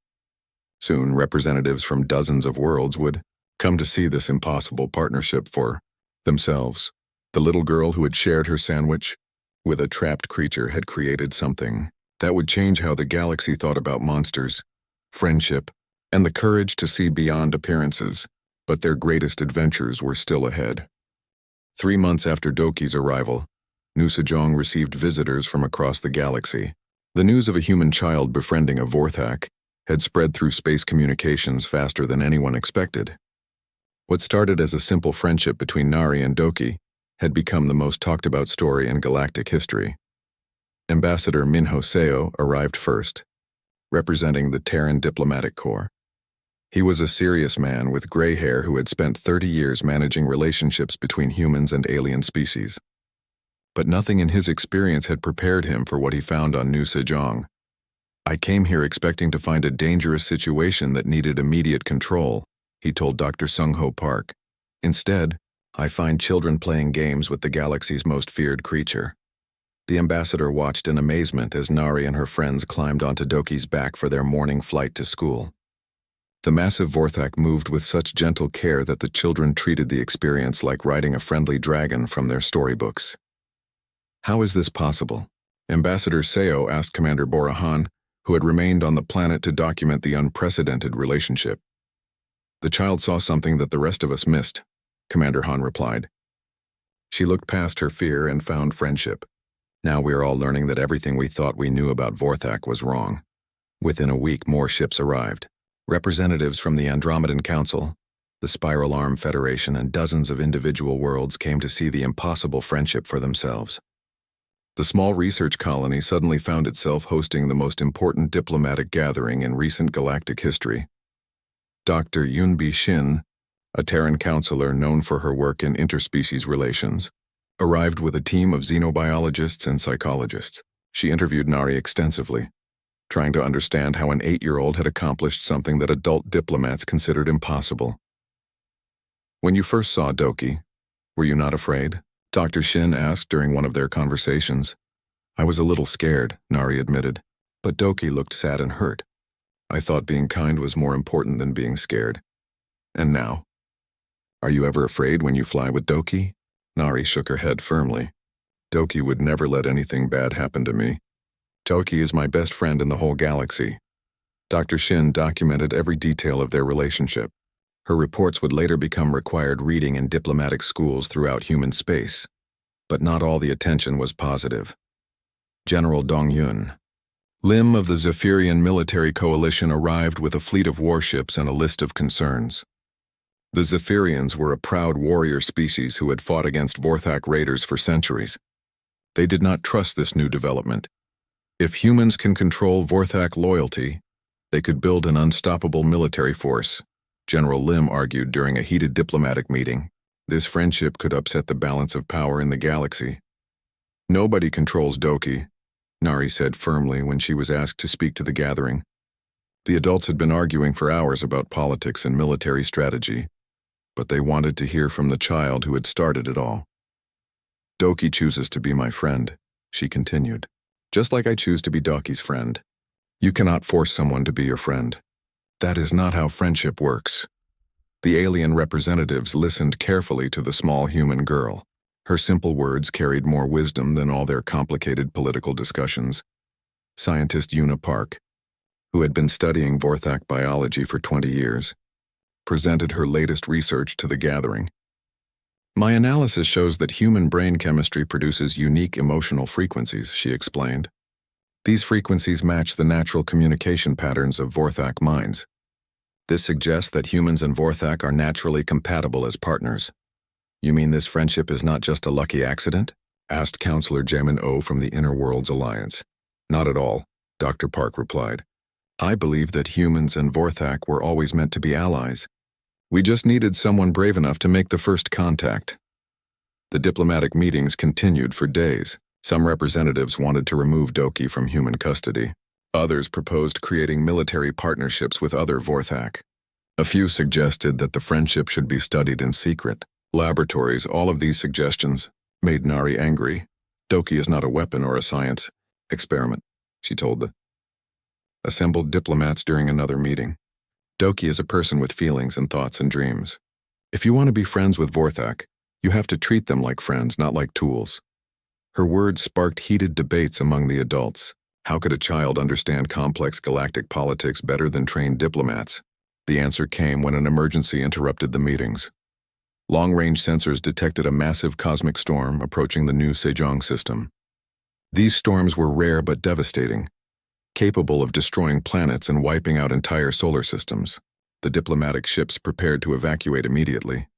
Soon, representatives from dozens of worlds would come to see this impossible partnership for themselves. The little girl who had shared her sandwich with a trapped creature had created something that would change how the galaxy thought about monsters, friendship, and the courage to see beyond appearances. But their greatest adventures were still ahead. 3 months after Doki's arrival, New Sejong received visitors from across the galaxy. The news of a human child befriending a Vorthak had spread through space communications faster than anyone expected. What started as a simple friendship between Nari and Doki had become the most talked-about story in galactic history. Ambassador Minho Seo arrived first, representing the Terran Diplomatic Corps. He was a serious man with gray hair who had spent 30 years managing relationships between humans and alien species. but nothing in his experience had prepared him for what he found on New Sejong. "I came here expecting to find a dangerous situation that needed immediate control," he told Dr. Sung-Ho Park. "Instead, I find children playing games with the galaxy's most feared creature." The ambassador watched in amazement as Nari and her friends climbed onto Doki's back for their morning flight to school. The massive Vorthak moved with such gentle care that the children treated the experience like riding a friendly dragon from their storybooks. "How is this possible?" Ambassador Seo asked Commander Borahan, who had remained on the planet to document the unprecedented relationship. "The child saw something that the rest of us missed," Commander Han replied. She looked past her fear and found friendship. "Now we are all learning that everything we thought we knew about Vorthak was wrong." Within a week, more ships arrived. Representatives from the Andromedan Council, the Spiral Arm Federation, and dozens of individual worlds came to see the impossible friendship for themselves. The small research colony suddenly found itself hosting the most important diplomatic gathering in recent galactic history. Dr. Yunbi Shin, a Terran counselor known for her work in interspecies relations, arrived with a team of xenobiologists and psychologists. She interviewed Nari extensively, trying to understand how an 8-year-old had accomplished something that adult diplomats considered impossible. "When you first saw Doki, were you not afraid?" Dr. Shin asked during one of their conversations. "I was a little scared," Nari admitted, but Doki looked sad and hurt. "I thought being kind was more important than being scared." "And now? Are you ever afraid when you fly with Doki?" Nari shook her head firmly. "Doki would never let anything bad happen to me. Doki is my best friend in the whole galaxy." Dr. Shin documented every detail of their relationship. Her reports would later become required reading in diplomatic schools throughout human space. But not all the attention was positive. General Dong Yun, Lim of the Zephyrian military coalition, arrived with a fleet of warships and a list of concerns. The Zephyrians were a proud warrior species who had fought against Vorthak raiders for centuries. They did not trust this new development. If humans can control Vorthak loyalty, they could build an unstoppable military force, General Lim argued during a heated diplomatic meeting. This friendship could upset the balance of power in the galaxy. "Nobody controls Doki," Nari said firmly when she was asked to speak to the gathering. The adults had been arguing for hours about politics and military strategy, but they wanted to hear from the child who had started it all. "Doki chooses to be my friend," she continued. "Just like I choose to be Doki's friend. You cannot force someone to be your friend. That is not how friendship works." The alien representatives listened carefully to the small human girl. Her simple words carried more wisdom than all their complicated political discussions. Scientist Yuna Park, who had been studying Vorthak biology for 20 years, presented her latest research to the gathering. "My analysis shows that human brain chemistry produces unique emotional frequencies," she explained. "These frequencies match the natural communication patterns of Vorthak minds. This suggests that humans and Vorthak are naturally compatible as partners." "You mean this friendship is not just a lucky accident?" asked Counselor Jamin O from the Inner Worlds Alliance. "Not at all," Dr. Park replied. "I believe that humans and Vorthak were always meant to be allies. We just needed someone brave enough to make the first contact." The diplomatic meetings continued for days. Some representatives wanted to remove Doki from human custody. Others proposed creating military partnerships with other Vorthak. A few suggested that the friendship should be studied in secret laboratories. All of these suggestions made Nari angry. "Doki is not a weapon or a science experiment," she told the assembled diplomats during another meeting. "Doki is a person with feelings and thoughts and dreams. If you want to be friends with Vorthak, you have to treat them like friends, not like tools." Her words sparked heated debates among the adults. How could a child understand complex galactic politics better than trained diplomats? The answer came when an emergency interrupted the meetings. Long-range sensors detected a massive cosmic storm approaching the New Sejong system. These storms were rare but devastating, capable of destroying planets and wiping out entire solar systems. The diplomatic ships prepared to evacuate immediately,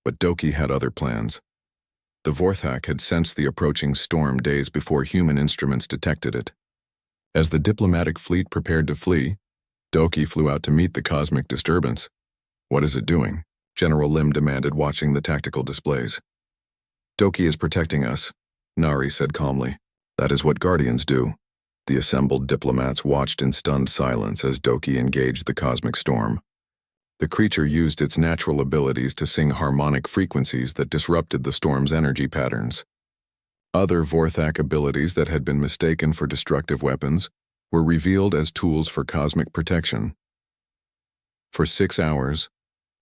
but Doki had other plans. The Vorthak had sensed the approaching storm days before human instruments detected it. As the diplomatic fleet prepared to flee, Doki flew out to meet the cosmic disturbance. "What is it doing?" General Lim demanded, watching the tactical displays. "Doki is protecting us," Nari said calmly. That is what Guardians do. The assembled diplomats watched in stunned silence as Doki engaged the cosmic storm. The creature used its natural abilities to sing harmonic frequencies that disrupted the storm's energy patterns. Other Vorthak abilities that had been mistaken for destructive weapons were revealed as tools for cosmic protection. For 6 hours,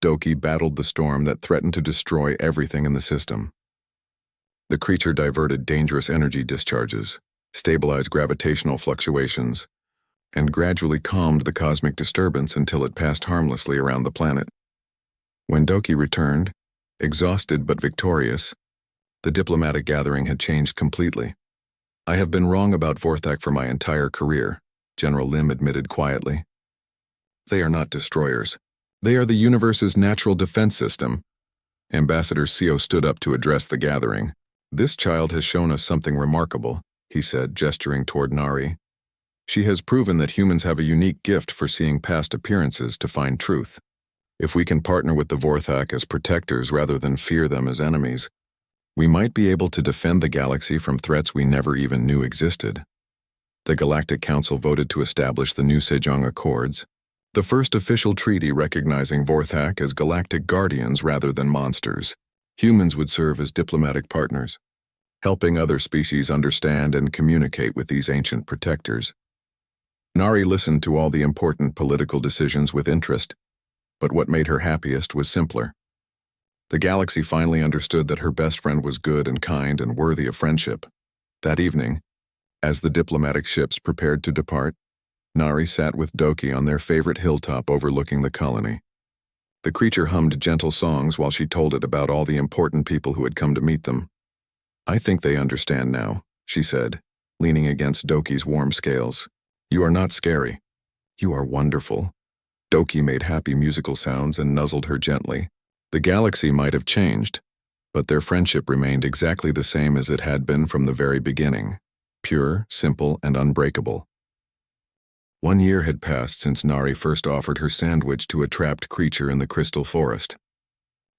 Doki battled the storm that threatened to destroy everything in the system. The creature diverted dangerous energy discharges, stabilized gravitational fluctuations, and gradually calmed the cosmic disturbance until it passed harmlessly around the planet. When Doki returned, exhausted but victorious, the diplomatic gathering had changed completely. I have been wrong about Vorthak for my entire career, General Lim admitted quietly. They are not destroyers. They are the universe's natural defense system. Ambassador Seo stood up to address the gathering. This child has shown us something remarkable, he said, gesturing toward Nari. She has proven that humans have a unique gift for seeing past appearances to find truth. If we can partner with the Vorthak as protectors rather than fear them as enemies, we might be able to defend the galaxy from threats we never even knew existed. The Galactic Council voted to establish the New Sejong Accords, the first official treaty recognizing Vorthak as galactic guardians rather than monsters. Humans would serve as diplomatic partners, helping other species understand and communicate with these ancient protectors. Nari listened to all the important political decisions with interest, but what made her happiest was simpler. The galaxy finally understood that her best friend was good and kind and worthy of friendship. That evening, as the diplomatic ships prepared to depart, Nari sat with Doki on their favorite hilltop overlooking the colony. The creature hummed gentle songs while she told it about all the important people who had come to meet them. I think they understand now, she said, leaning against Doki's warm scales. You are not scary. You are wonderful. Doki made happy musical sounds and nuzzled her gently. The galaxy might have changed, but their friendship remained exactly the same as it had been from the very beginning. Pure, simple, and unbreakable. 1 year had passed since Nari first offered her sandwich to a trapped creature in the crystal forest.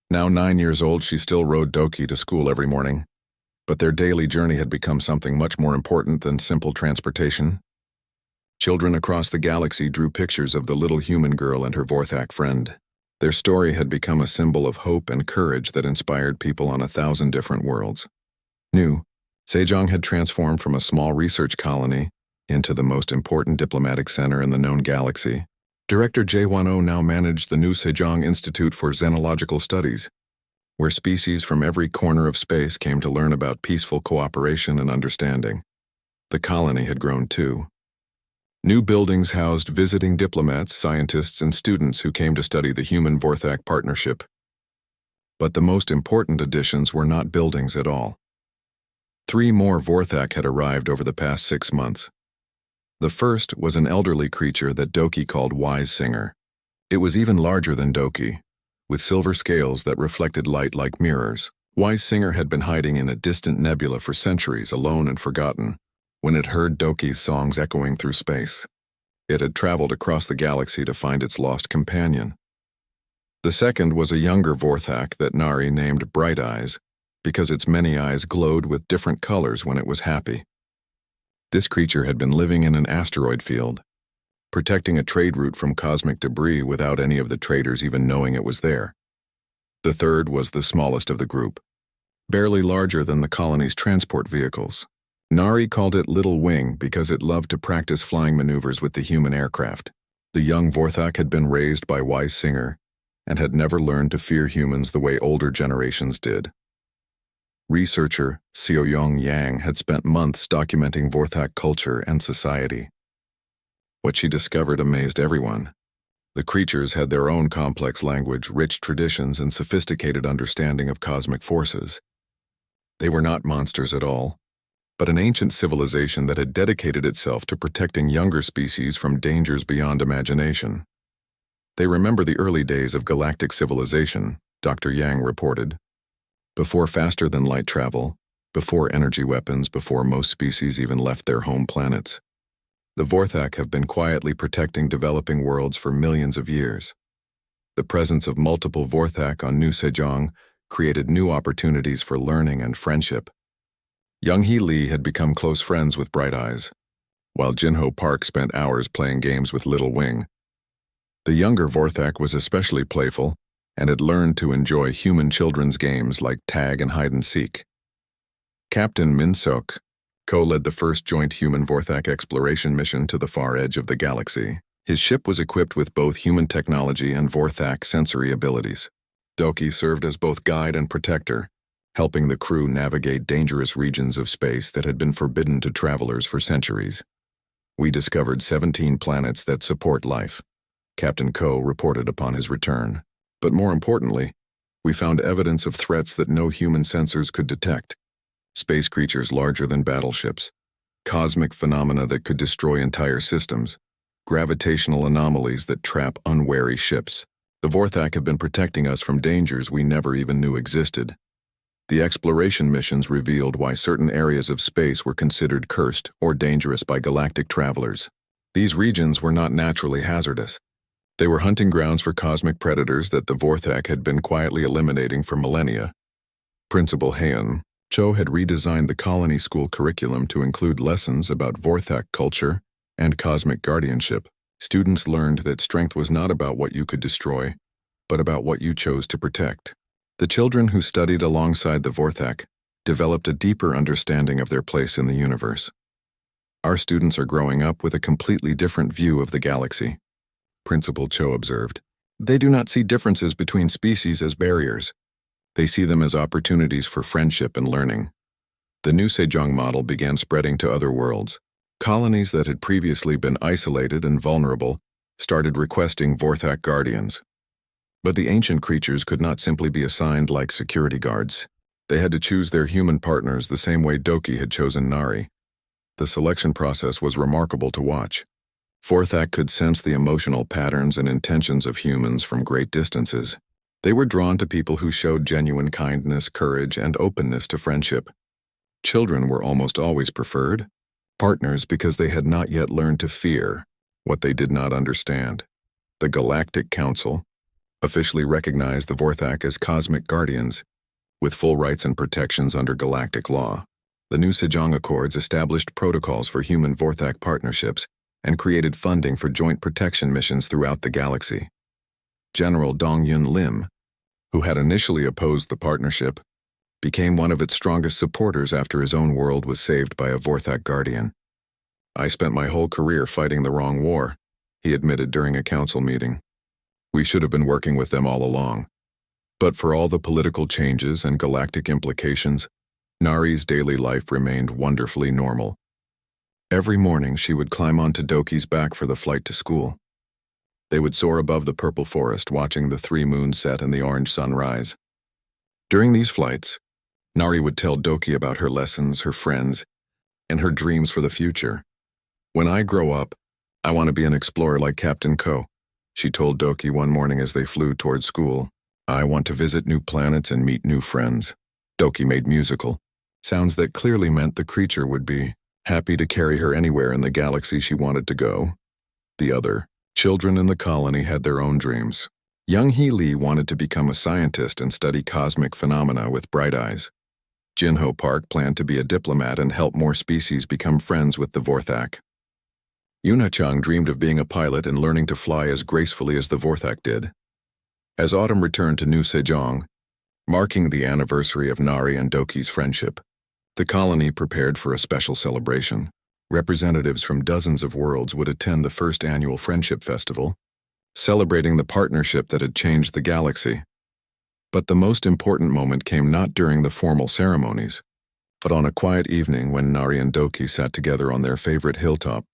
Now 9 years old, she still rode Doki to school every morning, but their daily journey had become something much more important than simple transportation. Children across the galaxy drew pictures of the little human girl and her Vorthak friend. Their story had become a symbol of hope and courage that inspired people on 1,000 different worlds. New Sejong had transformed from a small research colony into the most important diplomatic center in the known galaxy. Director Jae-won-oh now managed the New Sejong Institute for Xenological Studies, where species from every corner of space came to learn about peaceful cooperation and understanding. The colony had grown too. New buildings housed visiting diplomats, scientists, and students who came to study the human-Vorthak partnership. But the most important additions were not buildings at all. 3 more Vorthak had arrived over the past 6 months. The first was an elderly creature that Doki called Wise Singer. It was even larger than Doki, with silver scales that reflected light like mirrors. Wise Singer had been hiding in a distant nebula for centuries, alone and forgotten, when it heard Doki's songs echoing through space. It had traveled across the galaxy to find its lost companion. The second was a younger Vorthak that Nari named Bright Eyes, because its many eyes glowed with different colors when it was happy. This creature had been living in an asteroid field, protecting a trade route from cosmic debris without any of the traders even knowing it was there. The third was the smallest of the group, barely larger than the colony's transport vehicles. Nari called it Little Wing because it loved to practice flying maneuvers with the human aircraft. The young Vorthak had been raised by Wise Singer and had never learned to fear humans the way older generations did. Researcher Seo-young Yang had spent months documenting Vorthak culture and society. What she discovered amazed everyone. The creatures had their own complex language, rich traditions, and sophisticated understanding of cosmic forces. They were not monsters at all, but an ancient civilization that had dedicated itself to protecting younger species from dangers beyond imagination. They remember the early days of galactic civilization, Dr. Yang reported. Before faster-than-light travel, before energy weapons, before most species even left their home planets. The Vorthak have been quietly protecting developing worlds for millions of years. The presence of multiple Vorthak on New Sejong created new opportunities for learning and friendship. Young-hee Lee had become close friends with Bright Eyes, while Jinho Park spent hours playing games with Little Wing. The younger Vorthak was especially playful and had learned to enjoy human children's games like tag and hide-and-seek. Captain Min-sok co-led the first joint human Vorthak exploration mission to the far edge of the galaxy. His ship was equipped with both human technology and Vorthak sensory abilities. Doki served as both guide and protector, helping the crew navigate dangerous regions of space that had been forbidden to travelers for centuries. We discovered 17 planets that support life, Captain Ko reported upon his return. But more importantly, we found evidence of threats that no human sensors could detect. Space creatures larger than battleships, cosmic phenomena that could destroy entire systems, gravitational anomalies that trap unwary ships. The Vorthak have been protecting us from dangers we never even knew existed. The exploration missions revealed why certain areas of space were considered cursed or dangerous by galactic travelers. These regions were not naturally hazardous. They were hunting grounds for cosmic predators that the Vorthak had been quietly eliminating for millennia. Principal Heian Cho had redesigned the colony school curriculum to include lessons about Vorthak culture and cosmic guardianship. Students learned that strength was not about what you could destroy, but about what you chose to protect. The children who studied alongside the Vorthak developed a deeper understanding of their place in the universe. Our students are growing up with a completely different view of the galaxy, Principal Cho observed. They do not see differences between species as barriers. They see them as opportunities for friendship and learning. The new Sejong model began spreading to other worlds. Colonies that had previously been isolated and vulnerable started requesting Vorthak guardians. But the ancient creatures could not simply be assigned like security guards. They had to choose their human partners the same way Doki had chosen Nari. The selection process was remarkable to watch. Vorthak could sense the emotional patterns and intentions of humans from great distances. They were drawn to people who showed genuine kindness, courage, and openness to friendship. Children were almost always preferred, partners because they had not yet learned to fear what they did not understand. The Galactic Council officially recognized the Vorthak as cosmic guardians, with full rights and protections under galactic law. The new Sejong Accords established protocols for human Vorthak partnerships and created funding for joint protection missions throughout the galaxy. General Dong-Yun Lim, who had initially opposed the partnership, became one of its strongest supporters after his own world was saved by a Vorthak guardian. "I spent my whole career fighting the wrong war," he admitted during a council meeting. "We should have been working with them all along." But for all the political changes and galactic implications, Nari's daily life remained wonderfully normal. Every morning she would climb onto Doki's back for the flight to school. They would soar above the purple forest, watching the 3 moons set and the orange sun rise. During these flights, Nari would tell Doki about her lessons, her friends, and her dreams for the future. "When I grow up, I want to be an explorer like Captain Ko," she told Doki one morning as they flew towards school. "I want to visit new planets and meet new friends." Doki made musical sounds that clearly meant the creature would be happy to carry her anywhere in the galaxy she wanted to go. The other children in the colony had their own dreams. Young-hee Lee wanted to become a scientist and study cosmic phenomena with Bright Eyes. Jinho Park planned to be a diplomat and help more species become friends with the Vorthak. Yuna Chang dreamed of being a pilot and learning to fly as gracefully as the Vorthak did. As autumn returned to New Sejong, marking the anniversary of Nari and Doki's friendship, the colony prepared for a special celebration. Representatives from dozens of worlds would attend the first annual Friendship Festival, celebrating the partnership that had changed the galaxy. But the most important moment came not during the formal ceremonies, but on a quiet evening when Nari and Doki sat together on their favorite hilltop.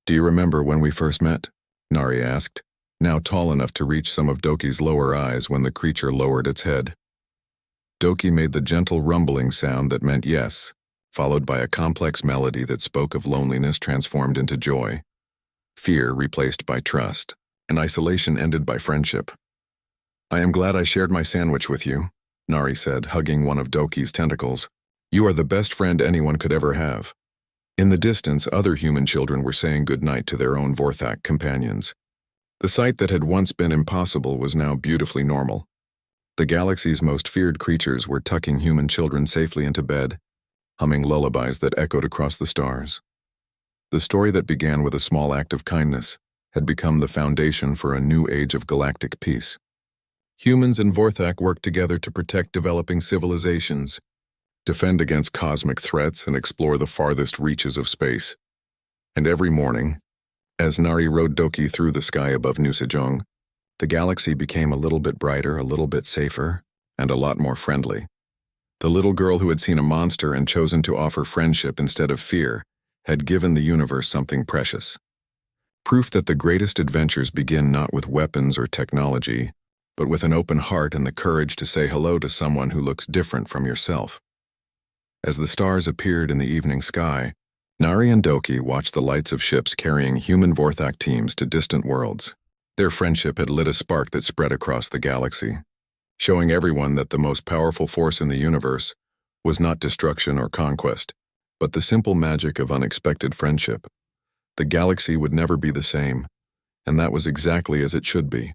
"Do you remember when we first met?" Nari asked, now tall enough to reach some of Doki's lower eyes when the creature lowered its head. Doki made the gentle rumbling sound that meant yes, followed by a complex melody that spoke of loneliness transformed into joy, fear replaced by trust, and isolation ended by friendship. "I am glad I shared my sandwich with you," Nari said, hugging one of Doki's tentacles. "You are the best friend anyone could ever have." In the distance, other human children were saying goodnight to their own Vorthak companions. The sight that had once been impossible was now beautifully normal. The galaxy's most feared creatures were tucking human children safely into bed, humming lullabies that echoed across the stars. The story that began with a small act of kindness had become the foundation for a new age of galactic peace. Humans and Vorthak worked together to protect developing civilizations, defend against cosmic threats, and explore the farthest reaches of space. And every morning, as Nari rode Doki through the sky above New Sejong, the galaxy became a little bit brighter, a little bit safer, and a lot more friendly. The little girl who had seen a monster and chosen to offer friendship instead of fear had given the universe something precious. Proof that the greatest adventures begin not with weapons or technology, but with an open heart and the courage to say hello to someone who looks different from yourself. As the stars appeared in the evening sky, Nari and Doki watched the lights of ships carrying human Vorthak teams to distant worlds. Their friendship had lit a spark that spread across the galaxy, showing everyone that the most powerful force in the universe was not destruction or conquest, but the simple magic of unexpected friendship. The galaxy would never be the same, and that was exactly as it should be.